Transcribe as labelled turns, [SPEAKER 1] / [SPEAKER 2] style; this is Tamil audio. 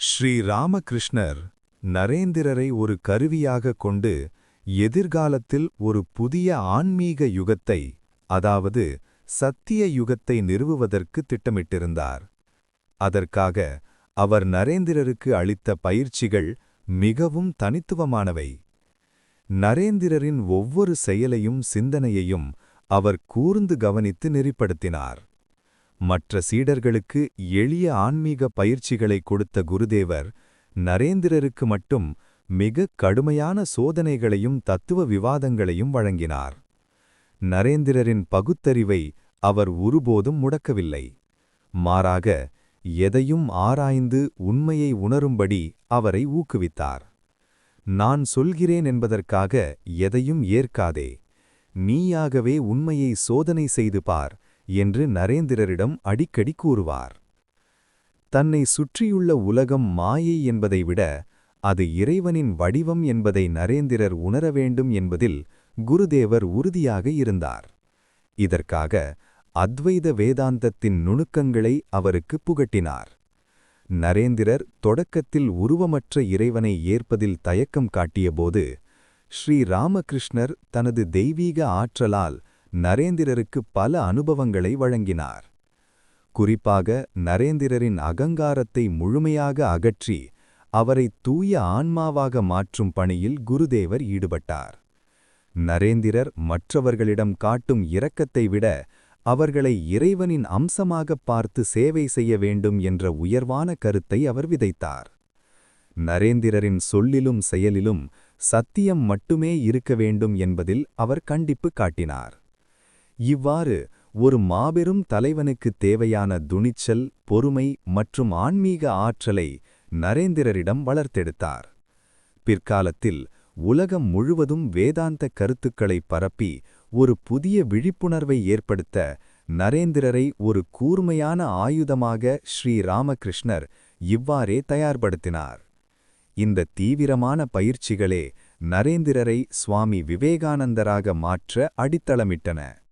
[SPEAKER 1] ஸ்ரீ ராமகிருஷ்ணர் நரேந்திரரை ஒரு கருவியாக கொண்டு எதிர்காலத்தில் ஒரு புதிய ஆன்மீக யுகத்தை, அதாவது சத்திய யுகத்தை நிறுவுவதற்கு திட்டமிட்டிருந்தார். அதற்காக அவர் நரேந்திரருக்கு அளித்த பயிற்சிகள் மிகவும் தனித்துவமானவை. நரேந்திரரின் ஒவ்வொரு செயலையும் சிந்தனையையும் அவர் கூர்ந்து கவனித்து நெறிப்படுத்தினார். மற்ற சீடர்களுக்கு எளிய ஆன்மீக பயிற்சிகளை கொடுத்த குருதேவர் நரேந்திரருக்கு மட்டும் மிக கடுமையான சோதனைகளையும் தத்துவ விவாதங்களையும் வழங்கினார். நரேந்திரரின் பகுத்தறிவை அவர் ஒருபோதும் முடக்கவில்லை. மாறாக எதையும் ஆராய்ந்து உண்மையை உணரும்படி அவரை ஊக்குவித்தார். நான் சொல்கிறேன் என்பதற்காக எதையும் ஏற்காதே, நீயாகவே உண்மையை சோதனை செய்து பார் என்று நரேந்திரரிடம் அடிக்கடி கூறுவார். தன்னை சுற்றியுள்ள உலகம் மாயை என்பதை விட அது இறைவனின் வடிவம் என்பதை நரேந்திரர் உணர வேண்டும் என்பதில் குருதேவர் உறுதியாக இருந்தார். இதற்காக அத்வைத வேதாந்தத்தின் நுணுக்கங்களை அவருக்கு புகட்டினார். நரேந்திரர் தொடக்கத்தில் உருவமற்ற இறைவனை ஏற்பதில் தயக்கம் காட்டியபோது ஸ்ரீ ராமகிருஷ்ணர் தனது தெய்வீக ஆற்றலால் நரேந்திரருக்கு பல அனுபவங்களை வழங்கினார். குறிப்பாக நரேந்திரரின் அகங்காரத்தை முழுமையாக அகற்றி அவரை தூய ஆன்மாவாக மாற்றும் பணியில் குருதேவர் ஈடுபட்டார். நரேந்திரர் மற்றவர்களிடம் காட்டும் இரக்கத்தை விட அவர்களை இறைவனின் அம்சமாகப் பார்த்து சேவை செய்ய வேண்டும் என்ற உயர்வான கருத்தை அவர் விதைத்தார். நரேந்திரரின் சொல்லிலும் செயலிலும் சத்தியம் மட்டுமே இருக்க வேண்டும் என்பதில் அவர் கண்டிப்பு காட்டினார். இவ்வாறு ஒரு மாபெரும் தலைவனுக்கு தேவையான துணிச்சல், பொறுமை மற்றும் ஆன்மீக ஆற்றலை நரேந்திரரிடம் வளர்த்தெடுத்தார். பிற்காலத்தில் உலகம் முழுவதும் வேதாந்த கருத்துக்களை பரப்பி ஒரு புதிய விழிப்புணர்வை ஏற்படுத்த நரேந்திரரை ஒரு கூர்மையான ஆயுதமாக ஸ்ரீ ராமகிருஷ்ணர் இவ்வாறே தயார்படுத்தினார். இந்த தீவிரமான பயிற்சிகளே நரேந்திரரை சுவாமி விவேகானந்தராக மாற்ற அடித்தளமிட்டன.